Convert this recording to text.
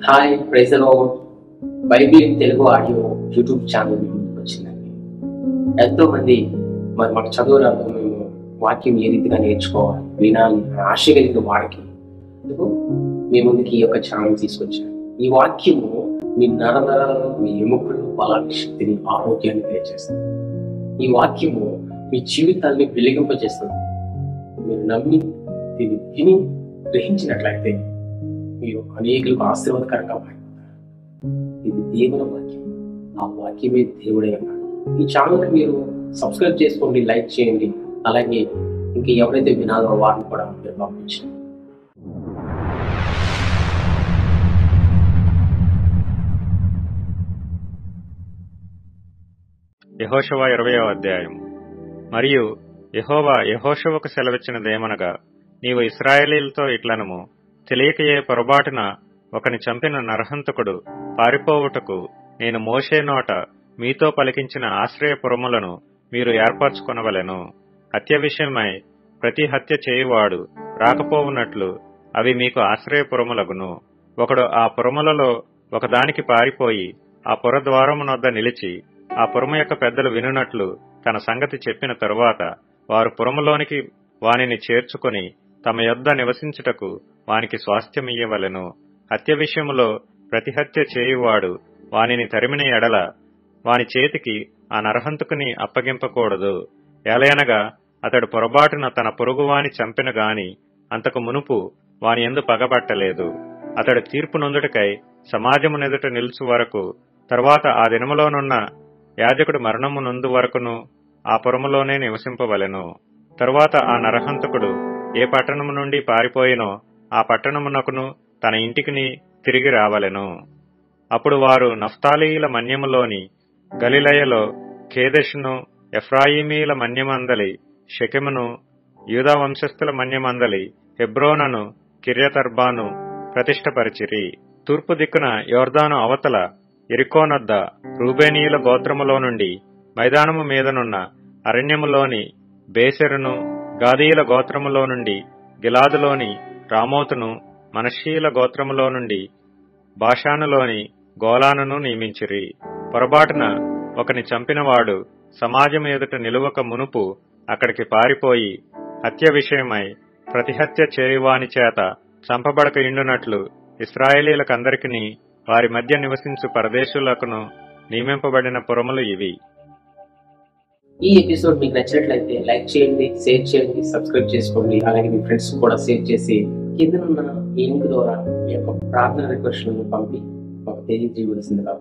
Hi praise the Lord. Bible Telugu audio YouTube channel ముందుకు వచ్చిందండి. ఎంతో మంది మాకు చదువు రాదు, మేము వాక్యం ఏ రీతిగా నేర్చుకోవాలి వినాలి ఆశ కలిగిన వాడికి మీ ముందుకి ఈ యొక్క ఛానల్ తీసుకొచ్చాను. ఈ వాక్యము మీ నరనరాలను, మీ ఎముకలు, బలాన్ని, శక్తిని, ఆరోగ్యాన్ని తెలియజేస్తుంది. ఈ వాక్యము మీ జీవితాన్ని వెలిగింపజేస్తుంది. మీరు నమ్మి దీన్ని విని గ్రహించినట్లయితే మీరు అనేకులకు ఆశీర్వాదకరంగా మారిపోతారు. ఇది దేవుని వాక్యం. ఆ వాక్యమే దేవుడే అన్నాడు. ఈ ఛానల్కి మీరు సబ్స్క్రైబ్ చేసుకోండి, లైక్ చేయండి. అలాగే ఇంకా ఎవరైతే వినాలో వారిని కూడా మీరు పంపించండి. యెహోషువ 20వ అధ్యాయం. మరియు యెహోవా యెహోషువకు సెలవిచ్చినదేమనగా, నీవు ఇశ్రాయేలీయులతో ఇట్లనము, తెలియకయే పొరబాటున ఒకని చంపిన నరహంతకుడు పారిపోవుటకు నేను మోషే నోట మీతో పలికించిన ఆశ్రయపురములను మీరు ఏర్పరచుకొనవలెను. హత్య విషయమై ప్రతి హత్య చేయువాడు రాకపోవునట్లు అవి మీకు ఆశ్రయపురములగును. ఒకడు ఆ పురములలో ఒకదానికి పారిపోయి ఆ పురద్వారమునొద్ద నిలిచి ఆ పురము యొక్క పెద్దలు వినున్నట్లు తన సంగతి చెప్పిన తరువాత వారు పురములోనికి వానిని చేర్చుకొని తమ యొద్ద నివసించుటకు వానికి స్వాస్థ్యమియ్యవలెను. హత్య విషయములో ప్రతి హత్య చేయువాడు వానిని తరిమిన ఎడల వాని చేతికి ఆ నరహంతకుని అప్పగింపకూడదు. ఏలయనగా అతడు పొరబాటున తన పొరుగువాని చంపిన గాని అంతకు మునుపు వాని యందు పగబట్టలేదు. అతడు తీర్పు నొందుటకై సమాజమునెదుట నిలుచు వరకు, తరువాత ఆ దినములోనున్న యాజకుడు మరణము నొందు వరకును ఆ పురములోనే నివసింపవలెను. తరువాత ఆ నరహంతకుడు ఏ పట్టణము నుండి పారిపోయినో ఆ పట్టణమునకును తన ఇంటికిని తిరిగి రావలెను. అప్పుడు వారు నఫ్తాలీయుల మన్యములోని గలిలయలో కేదెషును, ఎఫ్రాయిమీల మన్యమందలి షెకెమును, యూదా వంశస్థుల మన్యమందలి హెబ్రోనను, కిర్యతర్బాను ప్రతిష్టపరిచిరి. తూర్పు దిక్కున యోర్దాను అవతల యెరికోనొద్ద రూబేనీయుల గోత్రములో నుండి మైదానము మీదనున్న అరణ్యములోని బేసెరును, గాదీయుల గోత్రములో నుండి గిలాదులోని రామోతును, మనష్షీయుల గోత్రములో నుండి బాషానులోని గోలానును నియమించిరి. పొరబాటున ఒకని చంపినవాడు సమాజం ఎదుట నిలువక మునుపు అక్కడికి పారిపోయి హత్య విషయమై ప్రతిహత్య చేయువాని చేత చంపబడక ఇండునట్లు ఇశ్రాయేలీలకందరికిని వారి మధ్య నివసించు పరదేశులకును నియమింపబడిన పురములు ఇవి. ఈ ఎపిసోడ్ మీకు నచ్చినట్లయితే లైక్ చేయండి, షేర్ చేయండి, సబ్స్క్రైబ్ చేసుకోండి. అలాగే మీ ఫ్రెండ్స్ కూడా షేర్ చేసి కిందనున్న ఈ లింక్ ద్వారా మీ యొక్క ప్రార్థన రిక్వెస్ట్లను పంపి మాకు తెలియజేయవలసిందిగా.